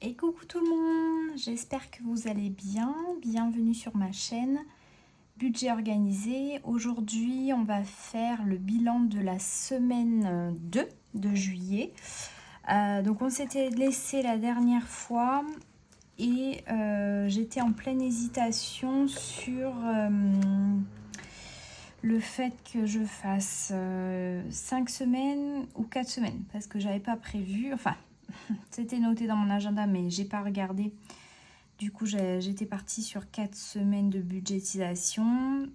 Et coucou tout le monde, j'espère que vous allez bien. Bienvenue sur ma chaîne Budget Organisé. Aujourd'hui, on va faire le bilan de la semaine 2 de juillet. Donc on s'était laissé la dernière fois et j'étais en pleine hésitation sur le fait que je fasse 5 semaines ou 4 semaines parce que j'avais pas prévu, enfin c'était noté dans mon agenda mais j'ai pas regardé. Du coup j'étais partie sur 4 semaines de budgétisation.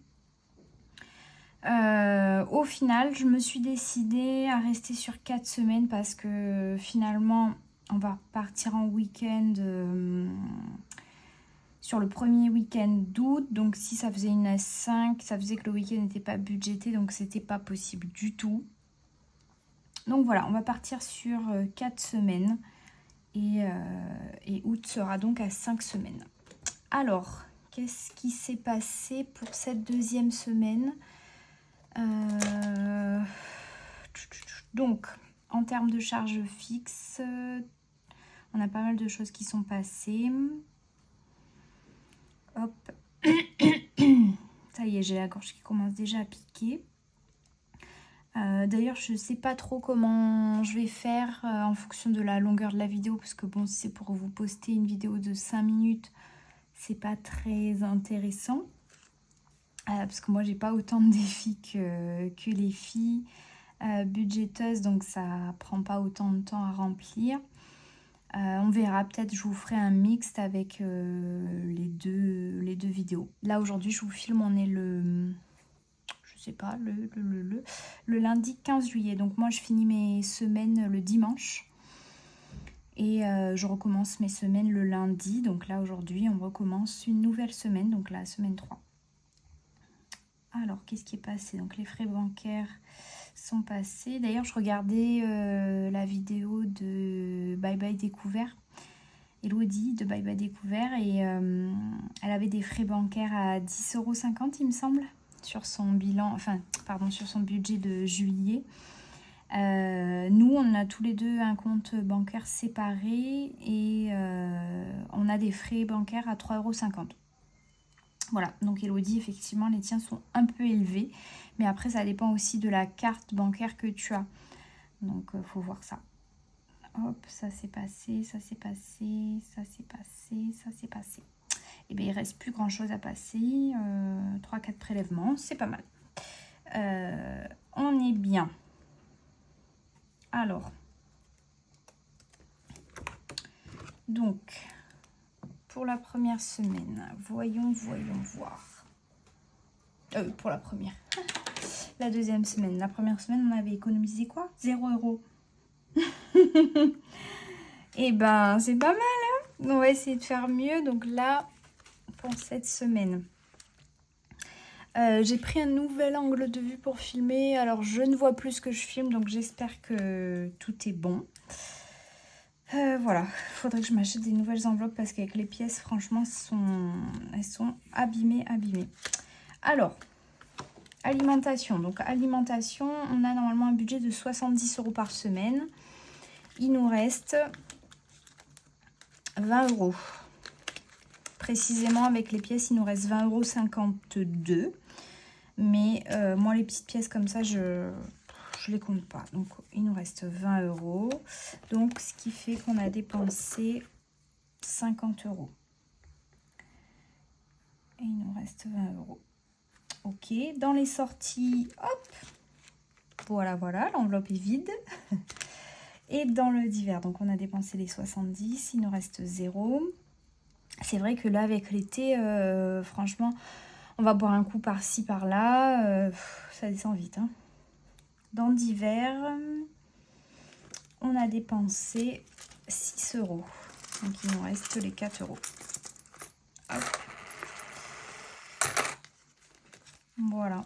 Au final je me suis décidée à rester sur 4 semaines parce que finalement on va partir en week-end sur le premier week-end d'août. Donc si ça faisait une S5, ça faisait que le week-end n'était pas budgété, donc c'était pas possible du tout. Donc voilà, on va partir sur 4 semaines et août sera donc à 5 semaines. Alors, qu'est-ce qui s'est passé pour cette deuxième semaine? Donc, en termes de charges fixes, on a pas mal de choses qui sont passées. Hop. Ça y est, j'ai la gorge qui commence déjà à piquer. D'ailleurs, je sais pas trop comment je vais faire en fonction de la longueur de la vidéo, parce que bon, si c'est pour vous poster une vidéo de 5 minutes, c'est pas très intéressant. Parce que moi, j'ai pas autant de défis que les filles budgéteuses, donc ça prend pas autant de temps à remplir. On verra, peut-être je vous ferai un mixte avec les deux vidéos. Là, aujourd'hui, je vous filme, on est le lundi 15 juillet. Donc moi, je finis mes semaines le dimanche. Et je recommence mes semaines le lundi. Donc là, aujourd'hui, on recommence une nouvelle semaine. Donc la semaine 3. Alors, qu'est-ce qui est passé? Donc les frais bancaires sont passés. D'ailleurs, je regardais la vidéo de Bye Bye Découvert. Elodie de Bye Bye Découvert. Et elle avait des frais bancaires à 10,50 €, il me semble, sur son bilan, enfin, pardon, sur son budget de juillet. Nous, on a tous les deux un compte bancaire séparé et on a des frais bancaires à 3,50 €. Voilà, donc Elodie, effectivement, les tiens sont un peu élevés. Mais après, ça dépend aussi de la carte bancaire que tu as. Donc, il faut voir ça. Hop, ça s'est passé, ça s'est passé, ça s'est passé, ça s'est passé. Et bien, il ne reste plus grand-chose à passer. 3-4 prélèvements, c'est pas mal. On est bien. Alors, donc, pour la première semaine, voyons voir. Pour la première. La deuxième semaine. La première semaine, on avait économisé quoi? 0 €. Et ben, c'est pas mal, hein? On va essayer de faire mieux. Donc là, pour cette semaine, j'ai pris un nouvel angle de vue pour filmer. Alors, je ne vois plus ce que je filme, donc j'espère que tout est bon. Voilà, il faudrait que je m'achète des nouvelles enveloppes parce qu'avec les pièces, franchement, elles sont abîmées. Alors, alimentation. Donc, alimentation, on a normalement un budget de 70 € par semaine. Il nous reste 20 €. Précisément, avec les pièces, il nous reste 20,52 €. Mais moi, les petites pièces comme ça, je les compte pas. Donc, il nous reste 20 €. Donc, ce qui fait qu'on a dépensé 50 €. Et il nous reste 20 €. Ok. Dans les sorties, hop. Voilà, l'enveloppe est vide. Et dans le divers, donc on a dépensé les 70, il nous reste 0. C'est vrai que là, avec l'été, franchement, on va boire un coup par-ci, par-là. Ça descend vite, hein. Dans divers, on a dépensé 6 €. Donc, il nous reste les 4 €. Hop. Voilà.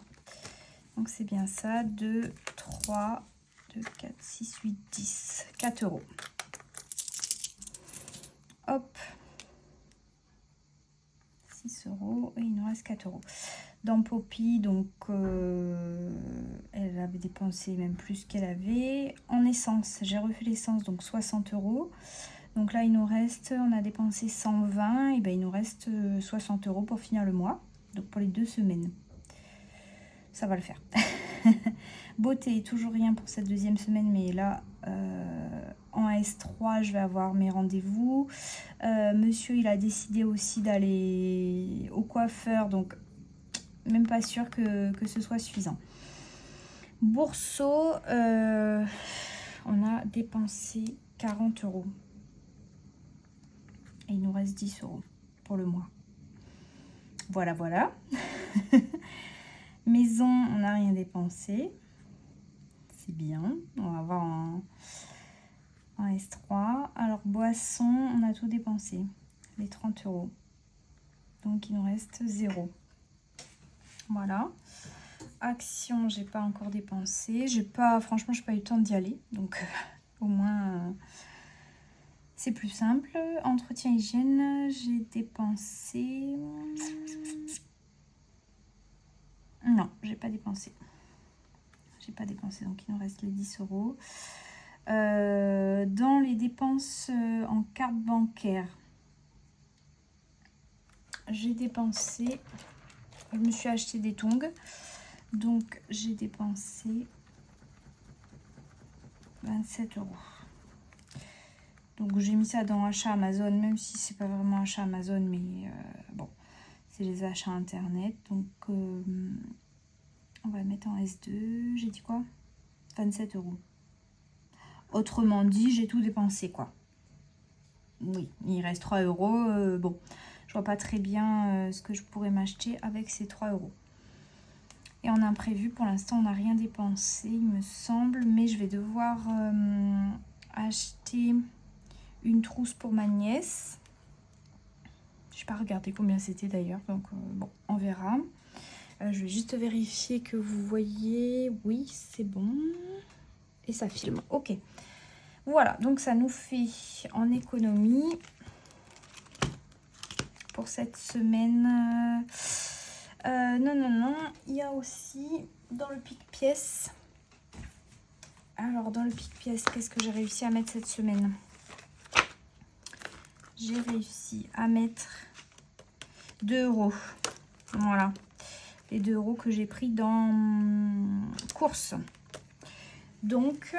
Donc, c'est bien ça. 2, 3, 2, 4, 6, 8, 10. 4 €. Hop. 6 € et il nous reste 4 €. Dans Poppy, donc elle avait dépensé même plus qu'elle avait. En essence, j'ai refait l'essence, donc 60 €. Donc là, il nous reste, on a dépensé 120, et ben il nous reste 60 € pour finir le mois. Donc pour les 2 semaines. Ça va le faire. Beauté, toujours rien pour cette deuxième semaine, mais là, en S3, je vais avoir mes rendez-vous. Monsieur, il a décidé aussi d'aller au coiffeur, donc même pas sûr que ce soit suffisant. Bourseau, on a dépensé 40 €. Et il nous reste 10 € pour le mois. Voilà, voilà. Maison, on n'a rien dépensé. C'est bien. On va voir en S3. Alors, boisson, on a tout dépensé. Les 30 €. Donc, il nous reste 0. Voilà. Action, j'ai pas encore dépensé. Franchement, j'ai pas eu le temps d'y aller. Donc, au moins, c'est plus simple. Entretien hygiène, j'ai dépensé... Non, j'ai pas dépensé. J'ai pas dépensé, donc il nous reste les 10 €. Dans les dépenses en carte bancaire, j'ai dépensé... Je me suis acheté des tongs. Donc, j'ai dépensé 27 €. Donc, j'ai mis ça dans achat Amazon, même si c'est pas vraiment achat Amazon, mais bon, c'est les achats internet. Donc, on va le mettre en S2. J'ai dit quoi? 27 €. Autrement dit, j'ai tout dépensé, quoi. Oui, il reste 3 €. Bon, je vois pas très bien ce que je pourrais m'acheter avec ces 3 €. Et en imprévu, pour l'instant, on n'a rien dépensé, il me semble. Mais je vais devoir acheter une trousse pour ma nièce. Je n'ai pas regardé combien c'était d'ailleurs. Donc, bon, on verra. Je vais juste vérifier que vous voyez. Oui, c'est bon. Et ça filme. Ok. Voilà, donc ça nous fait en économie pour cette semaine... non, il y a aussi dans le pic-pièce. Alors, dans le pic-pièce, qu'est-ce que j'ai réussi à mettre cette semaine? J'ai réussi à mettre 2 €. Voilà, les 2 € que j'ai pris dans course. Donc,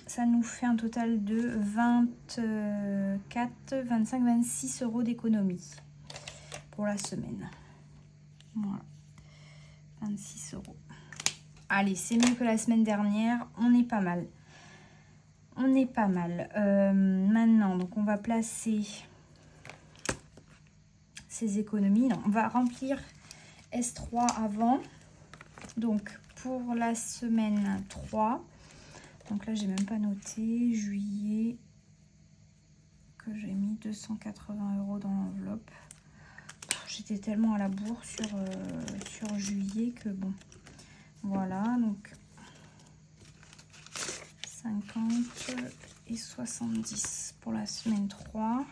ça nous fait un total de 24, 25, 26 € d'économie pour la semaine. Voilà, 26 €. Allez, c'est mieux que la semaine dernière. On est pas mal. On est pas mal. Maintenant, donc on va placer ces économies. Non, on va remplir S3 avant. Donc, pour la semaine 3. Donc là, j'ai même pas noté. Juillet. Que j'ai mis 280 € dans l'enveloppe. J'étais tellement à la bourre sur juillet que bon... Voilà, donc 50 et 70 pour la semaine 3.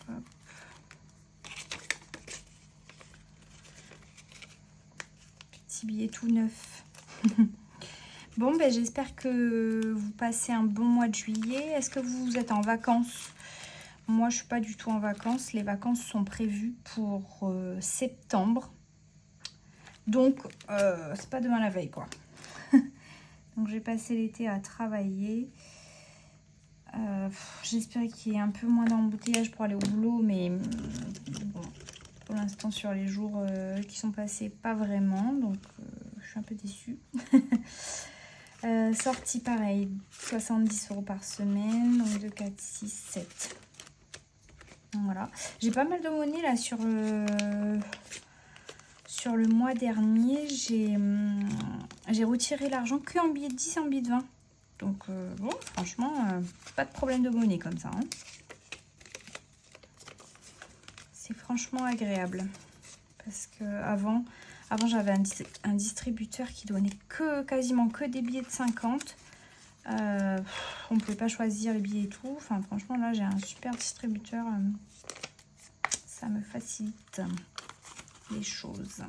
Hop. Petit billet tout neuf. Bon, ben, j'espère que vous passez un bon mois de juillet. Est-ce que vous êtes en vacances? Moi, je suis pas du tout en vacances. Les vacances sont prévues pour septembre. Donc, c'est pas demain la veille, quoi. Donc, j'ai passé l'été à travailler. J'espère qu'il y ait un peu moins d'embouteillage pour aller au boulot. Mais bon, pour l'instant, sur les jours qui sont passés, pas vraiment. Donc, je suis un peu déçue. Sortie, pareil. 70 € par semaine. Donc, 2, 4, 6, 7. Voilà, j'ai pas mal de monnaie là sur le mois dernier. J'ai retiré l'argent que en billets de 10 et en billets de 20. Donc bon, franchement, pas de problème de monnaie comme ça. Hein. C'est franchement agréable. Parce que avant j'avais un distributeur qui donnait quasiment que des billets de 50. On ne pouvait pas choisir les billets et tout. Enfin, franchement, là, j'ai un super distributeur. Ça me facilite les choses.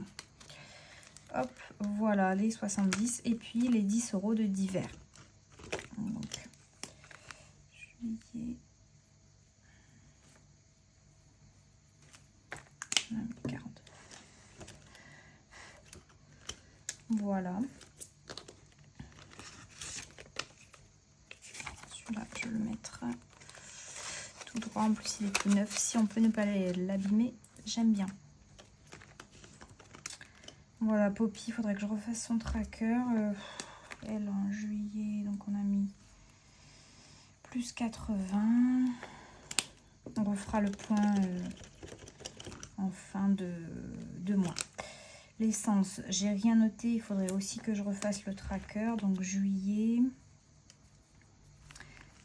hop, voilà les 70 et puis les 10 € de divers. Donc, juillet, 40. Voilà. Celui-là, je le mettrai tout droit. En plus, il est tout neuf. Si on peut ne pas l'abîmer, j'aime bien. Voilà, Poppy, il faudrait que je refasse son tracker. Elle, en juillet, donc on a mis plus 80. On refera le point en fin de mois. L'essence, j'ai rien noté. Il faudrait aussi que je refasse le tracker. Donc juillet.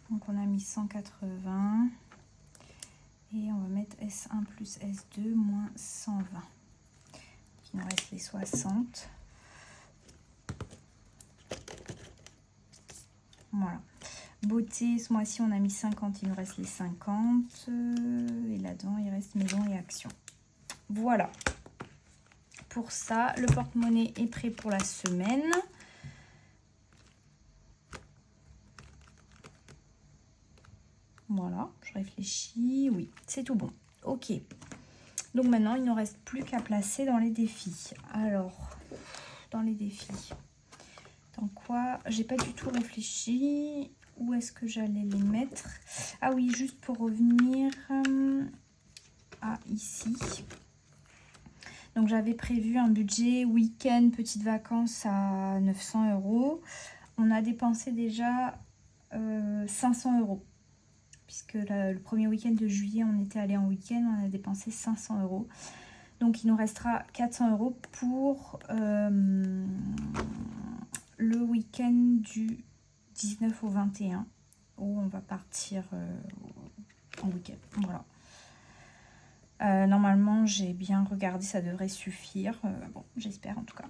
Donc on a mis 180. Et on va mettre S1 plus S2 moins 120. Il nous reste les 60. Voilà. Beauté, ce mois-ci, on a mis 50. Il nous reste les 50. Et là-dedans, il reste maison et action. Voilà. Pour ça, le porte-monnaie est prêt pour la semaine. Voilà, je réfléchis. Oui, c'est tout bon. Ok. Donc maintenant, il ne reste plus qu'à placer dans les défis. Alors, dans les défis. Dans quoi? J'ai pas du tout réfléchi. Où est-ce que j'allais les mettre? Ah oui, juste pour revenir à ici. Donc j'avais prévu un budget week-end, petites vacances à 900 €. On a dépensé déjà 500 €. Puisque le premier week-end de juillet, on était allé en week-end, on a dépensé 500 €. Donc il nous restera 400 € pour le week-end du 19 au 21, où on va partir en week-end. Voilà. Normalement, j'ai bien regardé, ça devrait suffire. Bon, j'espère en tout cas.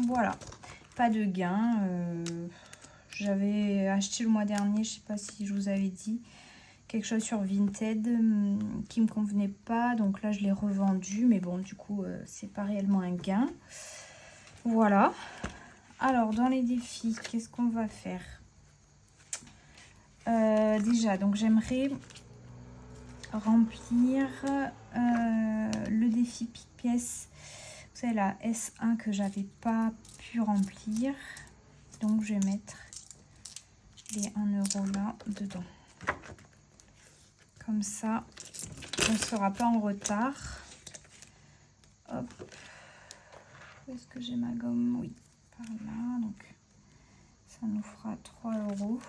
Voilà. Pas de gain. J'avais acheté le mois dernier, je sais pas si je vous avais dit, quelque chose sur Vinted qui me convenait pas. Donc là, je l'ai revendu. Mais bon, du coup, c'est pas réellement un gain. Voilà. Alors, dans les défis, qu'est-ce qu'on va faire? Déjà, donc j'aimerais remplir le défi pique-pièce. Vous savez, la S1 que j'avais pas pu remplir. Donc, je vais mettre les 1 € là dedans. Comme ça, on ne sera pas en retard. Hop. Où est-ce que j'ai ma gomme? Oui, par là. Donc, ça nous fera 3 €.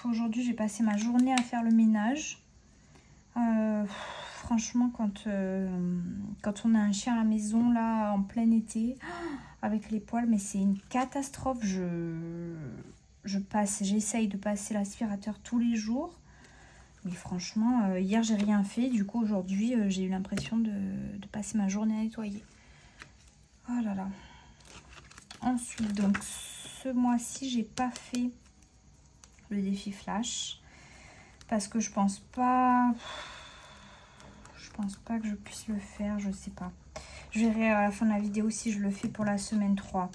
Aujourd'hui, j'ai passé ma journée à faire le ménage. Franchement, quand on a un chien à la maison, là, en plein été, avec les poils, mais c'est une catastrophe. J'essaye de passer l'aspirateur tous les jours. Mais franchement, hier, j'ai rien fait. Du coup, aujourd'hui, j'ai eu l'impression de passer ma journée à nettoyer. Oh là là. Ensuite, donc, ce mois-ci, j'ai pas fait le défi flash parce que je pense pas que je puisse le faire, je sais pas. Je verrai à la fin de la vidéo si je le fais pour la semaine 3,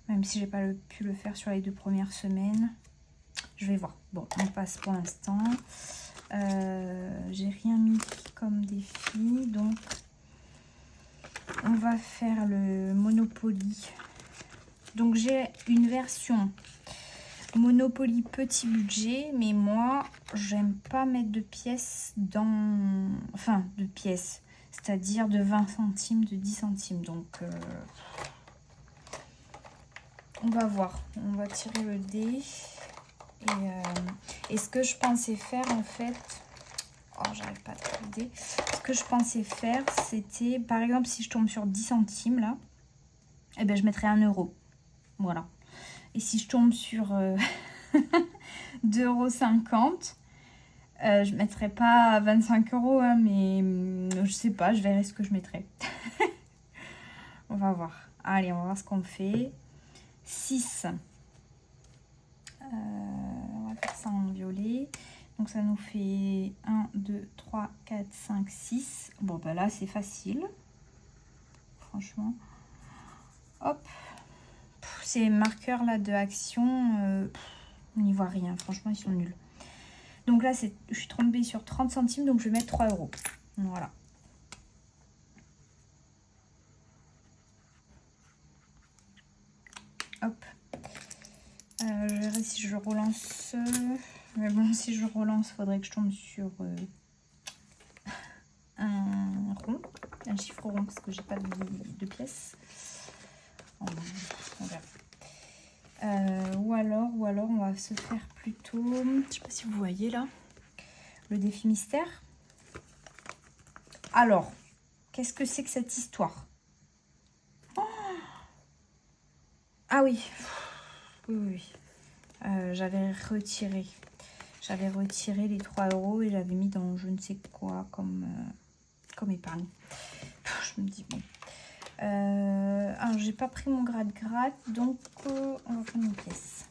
même si j'ai pas pu le faire sur les 2 premières semaines. Je vais voir. Bon, on passe pour l'instant. J'ai rien mis comme défi, donc on va faire le Monopoly. Donc j'ai une version Monopoly petit budget, mais moi j'aime pas mettre de pièces dans... Enfin, de pièces, c'est-à-dire de 20 centimes, de 10 centimes. Donc on va voir, on va tirer le dé. Et ce que je pensais faire en fait... Oh, j'arrive pas à tirer le dé. Ce que je pensais faire, c'était, par exemple, si je tombe sur 10 centimes là, eh ben, je mettrais 1 €. Voilà. Et si je tombe sur 2,50 €, je ne mettrai pas 25 €, hein, mais je sais pas, je verrai ce que je mettrai. On va voir. Allez, on va voir ce qu'on fait. 6. On va faire ça en violet. Donc ça nous fait 1, 2, 3, 4, 5, 6. Bon bah là c'est facile. Franchement. Hop. Ces marqueurs là de action, on n'y voit rien. Franchement ils sont nuls. Donc là je suis tombée sur 30 centimes, donc je vais mettre 3 euros. Voilà. Hop. Je verrai si je relance. Mais bon, si je relance, il faudrait que je tombe sur un rond, un chiffre rond, parce que j'ai pas de pièces. On verra. Ou alors on va se faire plutôt, je sais pas si vous voyez là, le défi mystère. Alors, qu'est-ce que c'est que cette histoire? Oh, ah oui, oui. J'avais retiré les 3 euros et j'avais mis dans je ne sais quoi comme épargne. Je me dis bon. Alors j'ai pas pris mon grade-grade, donc on va prendre une pièce.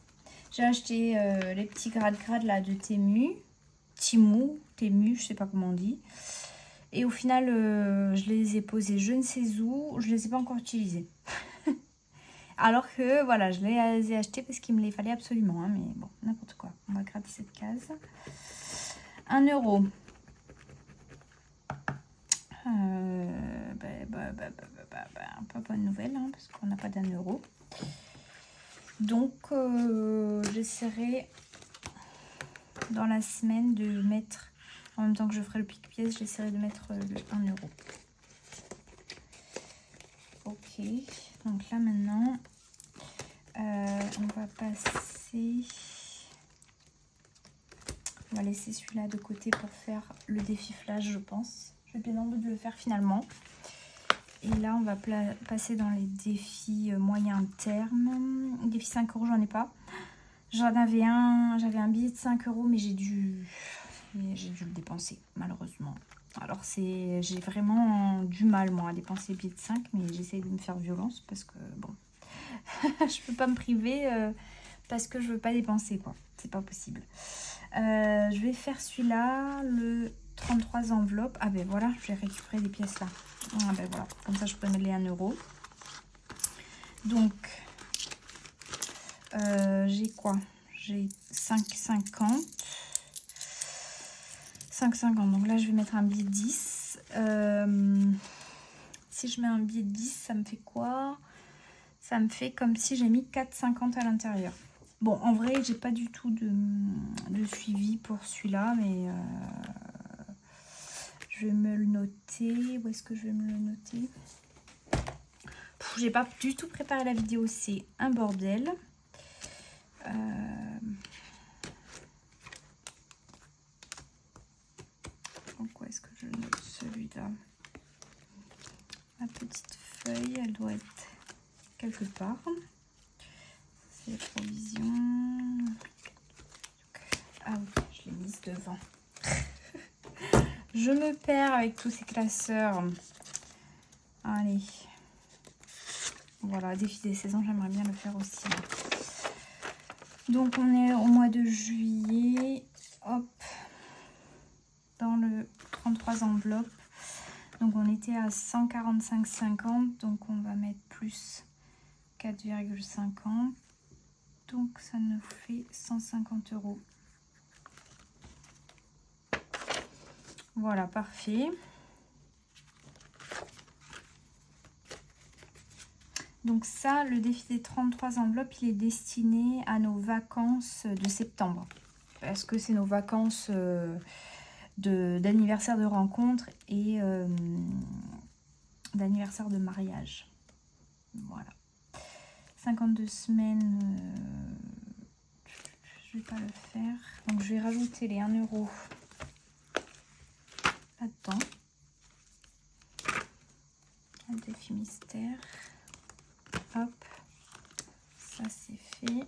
J'ai acheté les petits grade-grade là de Temu, je sais pas comment on dit. Et au final, je les ai posés je ne sais où, je les ai pas encore utilisés. Alors que voilà, je les ai achetés parce qu'il me les fallait absolument, hein, mais bon, n'importe quoi. On va gratter cette case. 1 euro. Pas bonne nouvelle, hein, parce qu'on n'a pas d'1 euro. Donc, j'essaierai dans la semaine de mettre, en même temps que je ferai le pique-pièce, j'essaierai de mettre le 1 euro. Ok, donc là maintenant, on va passer... On va laisser celui-là de côté pour faire le défi flash, je pense. Je vais bien envie de le faire finalement. Et là, on va passer dans les défis moyen terme. Défi 5 euros, j'en ai pas. J'avais un billet de 5 euros, mais j'ai dû le dépenser, malheureusement. Alors, j'ai vraiment du mal, moi, à dépenser le billet de 5, mais j'essaie de me faire violence parce que, bon, je peux pas me priver parce que je veux pas dépenser, quoi. C'est pas possible. Je vais faire celui-là, le 33 enveloppes. Ah ben voilà, je vais récupérer des pièces là. Ah ben voilà, comme ça je peux mettre les 1 euro. Donc, j'ai quoi? J'ai 5,50. 5,50. Donc là, je vais mettre un billet de 10. Si je mets un billet de 10, ça me fait quoi? Ça me fait comme si j'ai mis 4,50 à l'intérieur. Bon, en vrai, j'ai pas du tout de suivi pour celui-là, mais je vais me le noter. Où est-ce que je vais me le noter? J'ai pas du tout préparé la vidéo, c'est un bordel. Donc, où est-ce que je note celui-là? Ma petite feuille, elle doit être quelque part. C'est les provisions. Ah oui, je l'ai mise devant. Je me perds avec tous ces classeurs. Allez. Voilà, défi des saisons, j'aimerais bien le faire aussi. Donc, on est au mois de juillet. Hop. Dans le 33 enveloppes. Donc, on était à 145,50. Donc, on va mettre plus 4,50. Donc, ça nous fait 150 euros. Voilà, parfait. Donc ça, le défi des 33 enveloppes, il est destiné à nos vacances de septembre. Parce que c'est nos vacances d'anniversaire de rencontre et d'anniversaire de mariage. Voilà. 52 semaines, je vais pas le faire. Donc je vais rajouter les 1 euro là-dedans. Un défi mystère. Hop, ça c'est fait.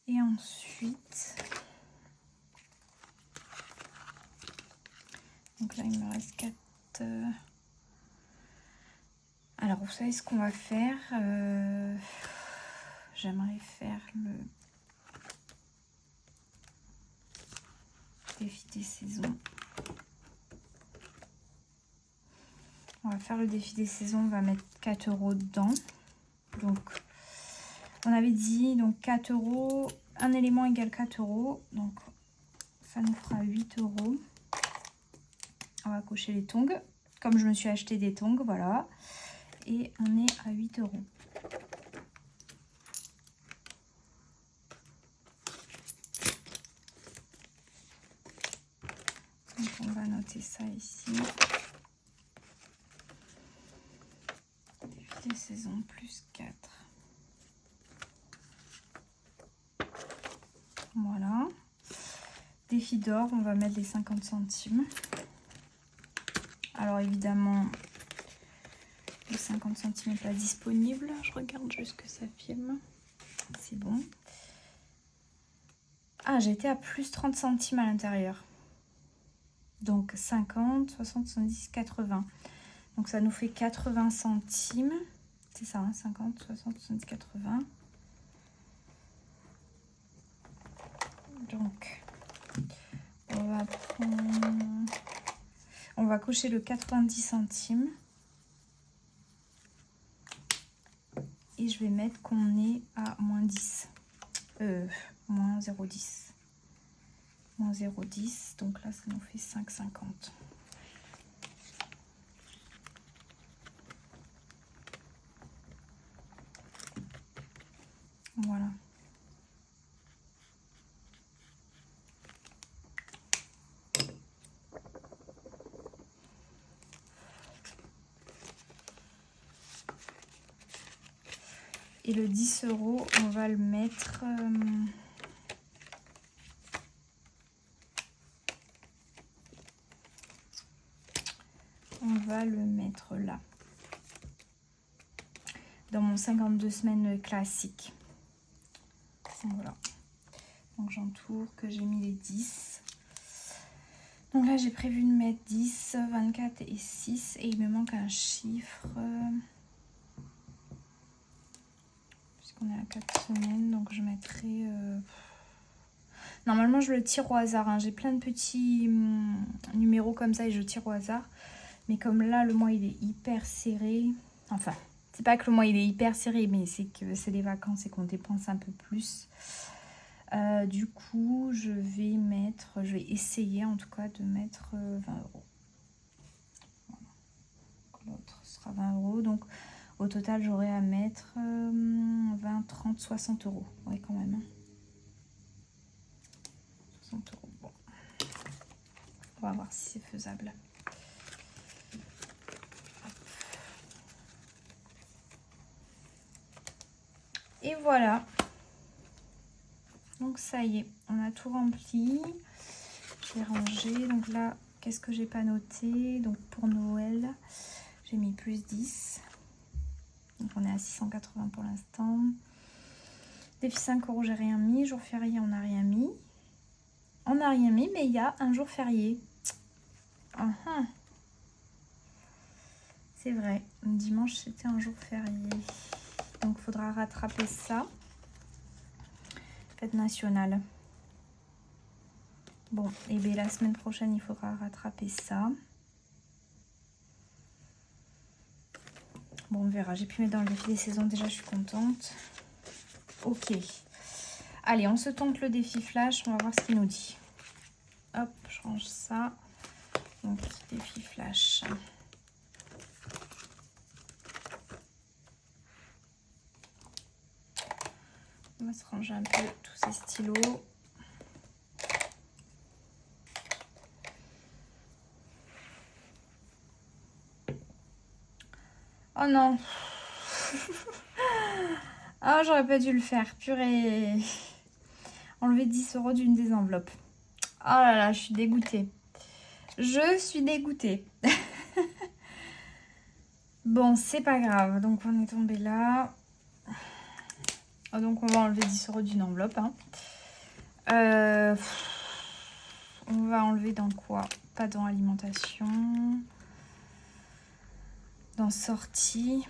Et ensuite, donc là il me reste 4. Alors vous savez ce qu'on va faire, j'aimerais faire Défi des saisons. On va faire le défi des saisons, on va mettre 4 € dedans. Donc, on avait dit donc 4 €, un élément égale 4 €. Donc, ça nous fera 8 €. On va cocher les tongs. Comme je me suis acheté des tongs, voilà. Et on est à 8 €. Donc, on va noter ça ici. Défi des saisons plus 4. Voilà. Défi d'or, on va mettre les 50 centimes. Alors évidemment, le 50 centimes n'est pas disponible. Je regarde juste que ça filme. C'est bon. Ah, j'étais à plus 30 centimes à l'intérieur. Donc 50, 60, 70, 80. Donc ça nous fait 80 centimes. C'est ça, hein, 50, 60, 70, 80. Donc, on va cocher le 90 centimes. Et je vais mettre qu'on est à moins 10. Moins 0,10. Moins 0,10. Donc là, ça nous fait 5,50. Voilà. Et le 10 €, on va le mettre... on va le mettre là. Dans mon 52 semaines classique. Voilà. Donc j'entoure que j'ai mis les 10. Donc là, j'ai prévu de mettre 10, 24 et 6. Et il me manque un chiffre... puisqu'on est à 4 semaines, donc je mettrai... Normalement, je le tire au hasard. Hein. J'ai plein de petits numéros comme ça et je tire au hasard. Mais comme là, le mois, il est hyper serré. Enfin, c'est pas que le mois, il est hyper serré, mais c'est que c'est les vacances et qu'on dépense un peu plus. Du coup, je vais essayer en tout cas de mettre 20 €. Voilà. L'autre sera 20 €. Donc, au total, j'aurai à mettre 20, 30, 60 €. Oui, quand même. 60 €. Bon. On va voir si c'est faisable. Et voilà. Donc ça y est, on a tout rempli. J'ai rangé. Donc là, qu'est-ce que j'ai pas noté? Donc pour Noël, j'ai mis plus 10. Donc on est à 680 pour l'instant. Défi 5 €, j'ai rien mis. Jour férié, on n'a rien mis. On n'a rien mis, mais il y a un jour férié. C'est vrai, dimanche c'était un jour férié. Donc il faudra rattraper ça. Fête nationale. Bon, et bien la semaine prochaine, il faudra rattraper ça. Bon, on verra. J'ai pu mettre dans le défi des saisons. Déjà, je suis contente. Ok. Allez, on se tente le défi flash. On va voir ce qu'il nous dit. Hop, je range ça. Donc, défi flash. On va se ranger un peu tous ces stylos. Oh non. Ah, j'aurais pas dû le faire. Purée. Enlever 10 € d'une des enveloppes. Oh là là, je suis dégoûtée. Je suis dégoûtée. Bon, c'est pas grave. Donc, on est tombé là. Oh, donc, on va enlever 10 € d'une enveloppe. Hein. On va enlever dans quoi? Pas dans alimentation. Dans sortie.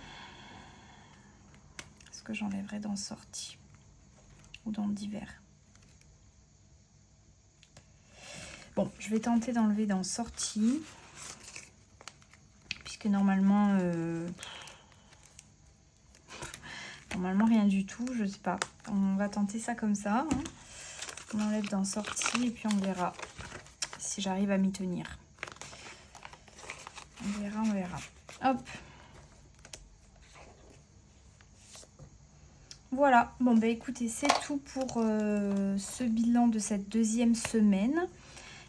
Est-ce que j'enlèverai dans sortie? Ou dans divers? Bon, je vais tenter d'enlever dans sortie. Puisque normalement... Normalement, rien du tout, je sais pas. On va tenter ça comme ça. Hein. On enlève dans sortie et puis on verra si j'arrive à m'y tenir. On verra, on verra. Hop. Voilà. Bon, bah écoutez, c'est tout pour ce bilan de cette deuxième semaine.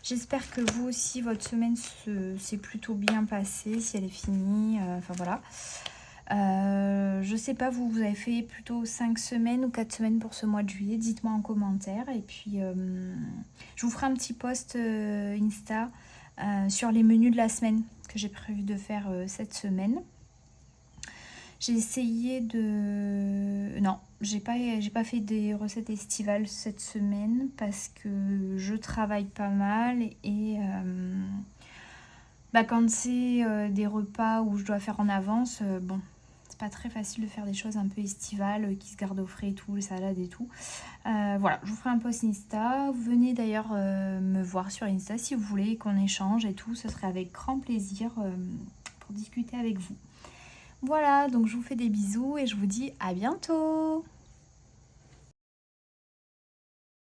J'espère que vous aussi, votre semaine s'est plutôt bien passée, si elle est finie. Enfin, voilà. Je sais pas, vous avez fait plutôt 5 semaines ou 4 semaines pour ce mois de juillet. Dites-moi en commentaire. Et puis, je vous ferai un petit post Insta sur les menus de la semaine que j'ai prévu de faire cette semaine. J'ai essayé de... Non, j'ai pas fait des recettes estivales cette semaine parce que je travaille pas mal et quand c'est des repas où je dois faire en avance, bon, c'est pas très facile de faire des choses un peu estivales qui se gardent au frais et tout, les salades et tout. Voilà, je vous ferai un post Insta. Venez d'ailleurs me voir sur Insta si vous voulez qu'on échange et tout. Ce serait avec grand plaisir pour discuter avec vous. Voilà, donc je vous fais des bisous et je vous dis à bientôt.